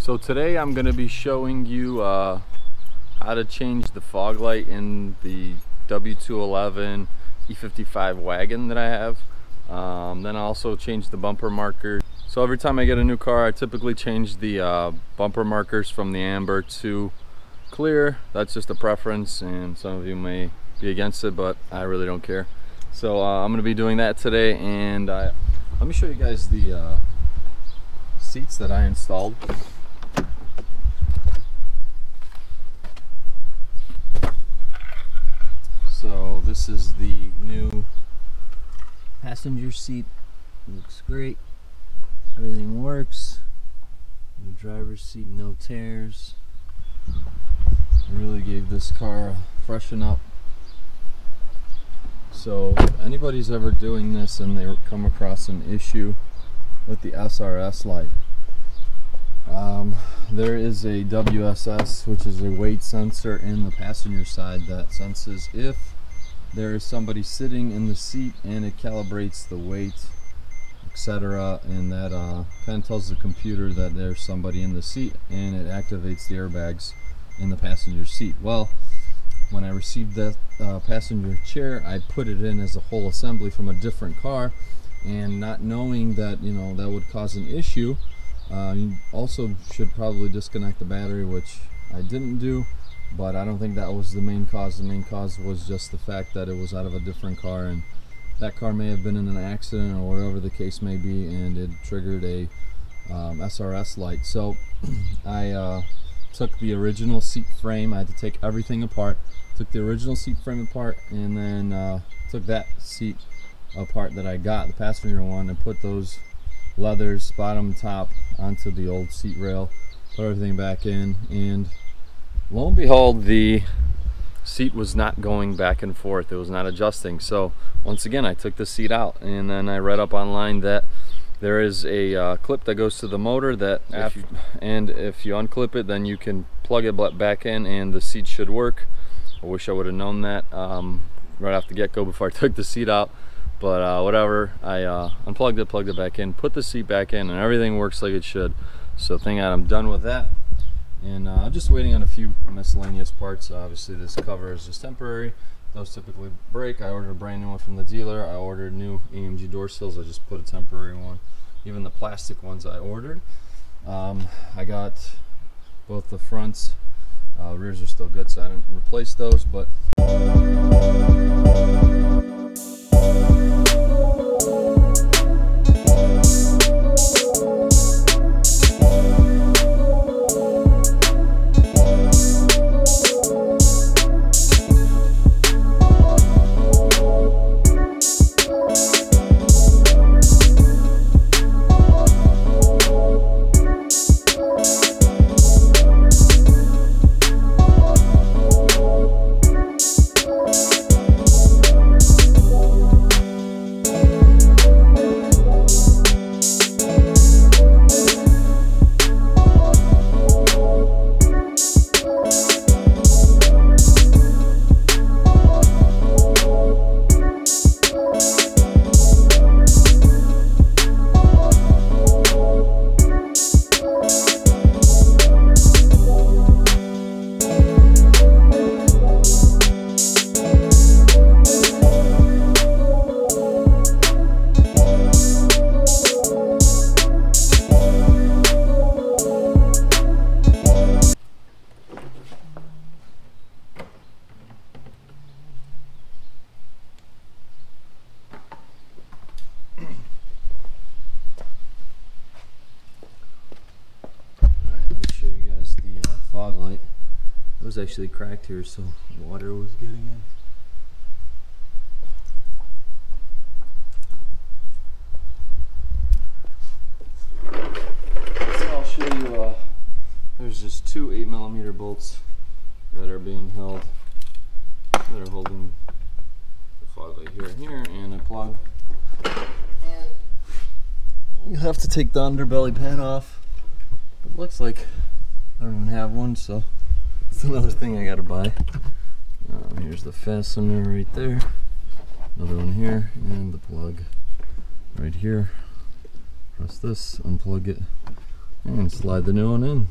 So today I'm going to be showing you how to change the fog light in the W211 E55 wagon that I have. Then I also change the bumper markers. So every time I get a new car, I typically change the bumper markers from the amber to clear. That's just a preference, and some of you may be against it, but I really don't care. So I'm going to be doing that today, and let me show you guys the seats that I installed. So this is the new passenger seat. Looks great. Everything works. The driver's seat, no tears. I really gave this car a freshen up. So if anybody's ever doing this and they come across an issue with the SRS light, there is a WSS, which is a weight sensor in the passenger side that senses if there is somebody sitting in the seat, and it calibrates the weight, etc., and that kind of tells the computer that there's somebody in the seat, and it activates the airbags in the passenger seat. Well, when I received that passenger chair, I put it in as a whole assembly from a different car, and not knowing that, you know, that would cause an issue. You also should probably disconnect the battery, which I didn't do, but I don't think that was the main cause. The main cause was just the fact that it was out of a different car, and that car may have been in an accident or whatever the case may be, and it triggered a SRS light. So I took the original seat frame. I had to take everything apart. Took the original seat frame apart, and then took that seat apart that I got, the passenger one, and put those leathers bottom and top onto the old seat rail, put everything back in, and lo and behold, the seat was not going back and forth. It was not adjusting. So once again, I took the seat out, and then I read up online that there is a clip that goes to the motor that if you unclip it, then you can plug it back in and the seat should work. I wish I would have known that right off the get-go before I took the seat out. But whatever, I unplugged it, plugged it back in, put the seat back in, and everything works like it should. So thank God I'm done with that. And I'm just waiting on a few miscellaneous parts. Obviously this cover is just temporary. Those typically break. I ordered a brand new one from the dealer. I ordered new AMG door sills. I just put a temporary one. Even the plastic ones I ordered. I got both the fronts. Rears are still good, so I didn't replace those, but fog light. It was actually cracked here, so water was getting in. So I'll show you, there's just two 8mm bolts that are being held, that are holding the fog light here and here, and a plug. And you have to take the underbelly pan off. It looks like I don't even have one, so it's another thing I gotta buy. Here's the fastener right there, another one here, and the plug right here. Press this, unplug it, And slide the new one in.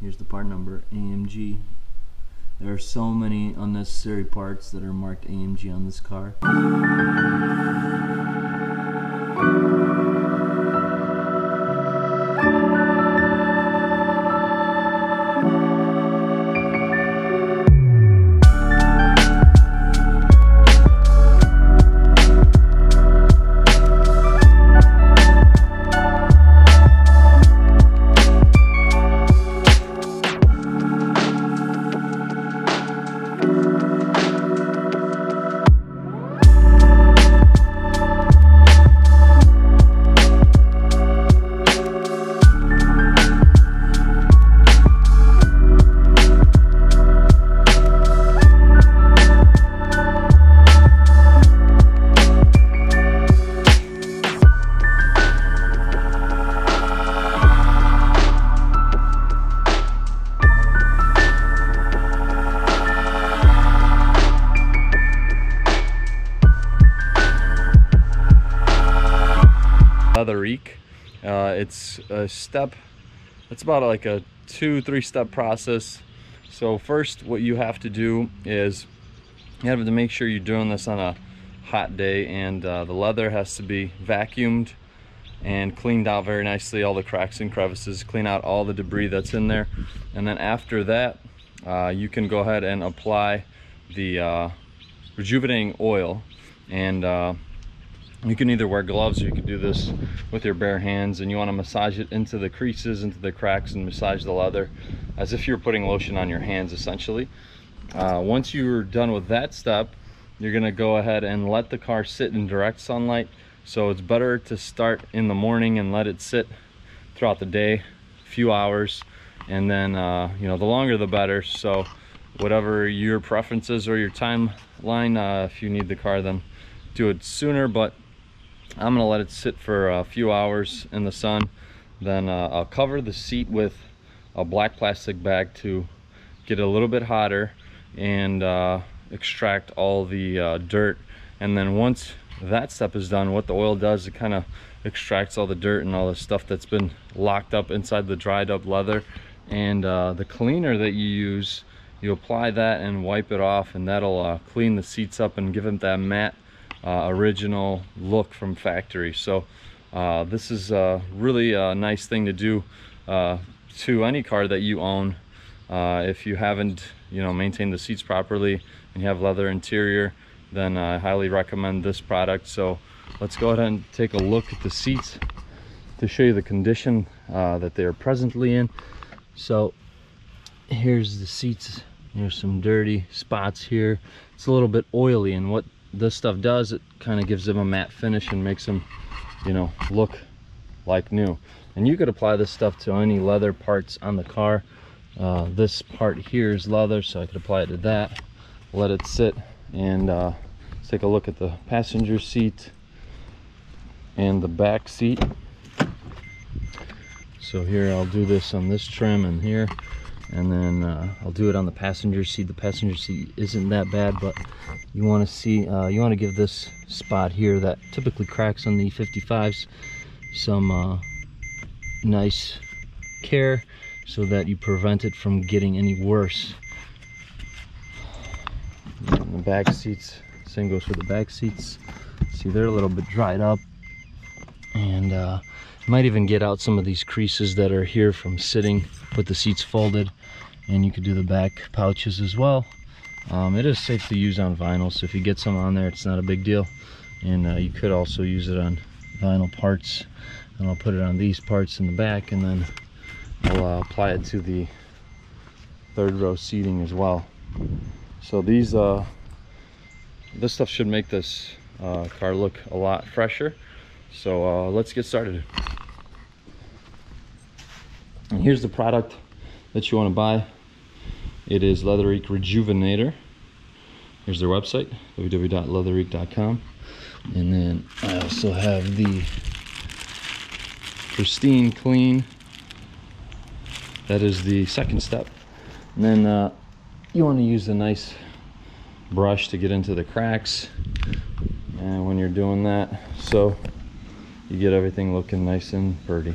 Here's the part number, AMG. There are so many unnecessary parts that are marked AMG on this car. Leather eek. It's a step, it's about like a 2-3 step process. So first what you have to do is you have to make sure you're doing this on a hot day, and the leather has to be vacuumed and cleaned out very nicely, all the cracks and crevices, clean out all the debris that's in there. And then after that you can go ahead and apply the rejuvenating oil, and you can either wear gloves or you can do this with your bare hands, and you want to massage it into the creases, into the cracks, and massage the leather as if you're putting lotion on your hands essentially. Once you're done with that step, you're going to go ahead and let the car sit in direct sunlight. So it's better to start in the morning and let it sit throughout the day, a few hours, and then you know, the longer the better. So whatever your preferences or your timeline, if you need the car, then do it sooner, but I'm gonna let it sit for a few hours in the sun. Then I'll cover the seat with a black plastic bag to get it a little bit hotter and extract all the dirt. And then once that step is done, what the oil does, it kind of extracts all the dirt and all the stuff that's been locked up inside the dried up leather. And the cleaner that you use, you apply that and wipe it off, and that'll clean the seats up and give them that matte original look from factory. So this is really a nice thing to do to any car that you own. If you haven't, you know, maintained the seats properly and you have leather interior, then I highly recommend this product. So let's go ahead and take a look at the seats to show you the condition that they are presently in. So here's the seats. There's some dirty spots here. It's a little bit oily, and what this stuff does, it kind of gives them a matte finish and makes them, you know, look like new. And you could apply this stuff to any leather parts on the car. This part here is leather, so I could apply it to that, let it sit, and let's take a look at the passenger seat and the back seat. So here I'll do this on this trim and here, and then I'll do it on the passenger seat. The passenger seat isn't that bad, but you want to see, you want to give this spot here that typically cracks on the E55s some nice care, so that you prevent it from getting any worse. And the back seats, same goes for the back seats. See, they're a little bit dried up, and might even get out some of these creases that are here from sitting with the seats folded. And you could do the back pouches as well. It is safe to use on vinyl, so if you get some on there, it's not a big deal. And you could also use it on vinyl parts, and I'll put it on these parts in the back, and then I'll apply it to the third row seating as well. So these this stuff should make this car look a lot fresher. So let's get started. And here's the product that you want to buy. It is Leathereek Rejuvenator. Here's their website, www.leathereek.com. And then I also have the Pristine Clean. That is the second step. And then you want to use a nice brush to get into the cracks. And when you're doing that, so you get everything looking nice and pretty.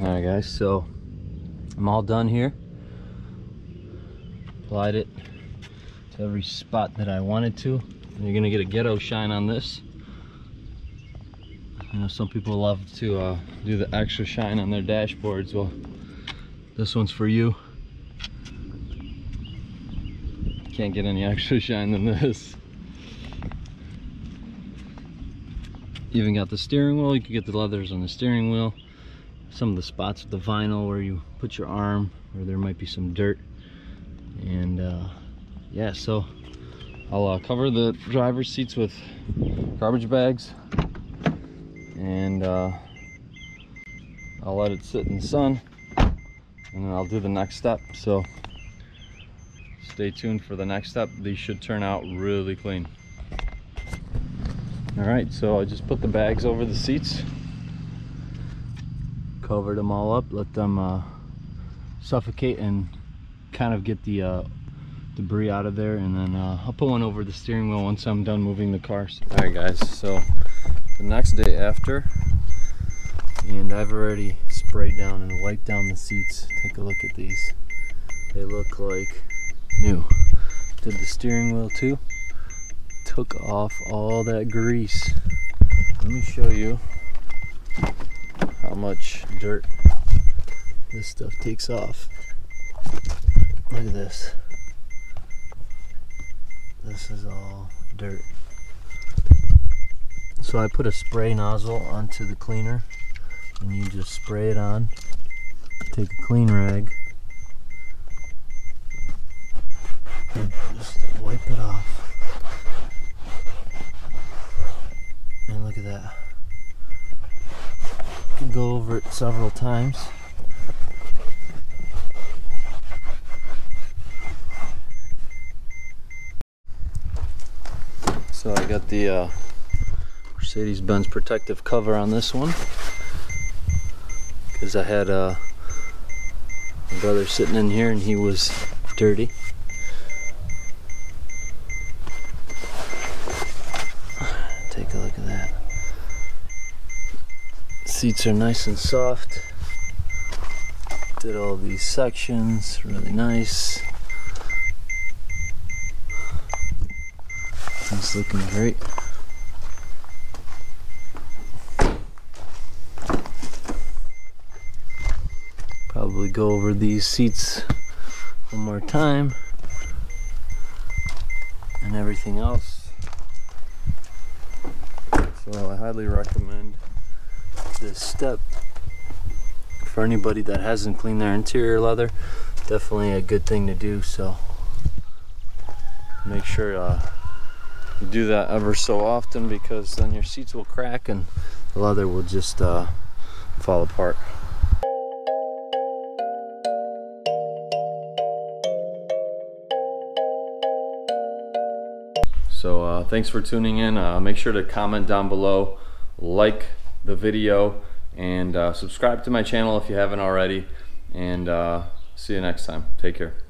Alright guys, so I'm all done here. Applied it to every spot that I wanted to. And you're gonna get a ghetto shine on this. I know some people love to do the extra shine on their dashboards. Well, this one's for you. Can't get any extra shine than this. Even got the steering wheel. You can get the leathers on the steering wheel. Some of the spots with the vinyl where you put your arm, where there might be some dirt. And yeah, so I'll cover the driver's seats with garbage bags, and I'll let it sit in the sun, and then I'll do the next step. So stay tuned for the next step. These should turn out really clean. All right, so I just put the bags over the seats, covered them all up, let them suffocate and kind of get the debris out of there, and then I'll put one over the steering wheel once I'm done moving the cars. Alright guys, so the next day after, and I've already sprayed down and wiped down the seats. Take a look at these. They look like new. Did the steering wheel too. Took off all that grease. Let me show you how much dirt this stuff takes off. Look at this. This is all dirt. So I put a spray nozzle onto the cleaner, and you just spray it on. Take a clean rag and just wipe it off. And look at that. You can go over it several times. So I got the Mercedes-Benz protective cover on this one, because I had my brother sitting in here and he was dirty. Take a look at that. Seats are nice and soft. Did all these sections, really nice. It's looking great. Probably go over these seats one more time and everything else. So I highly recommend this step for anybody that hasn't cleaned their interior leather. Definitely a good thing to do, so make sure you do that ever so often, because then your seats will crack and the leather will just fall apart. So thanks for tuning in. Make sure to comment down below, like the video, and subscribe to my channel if you haven't already, and see you next time. Take care.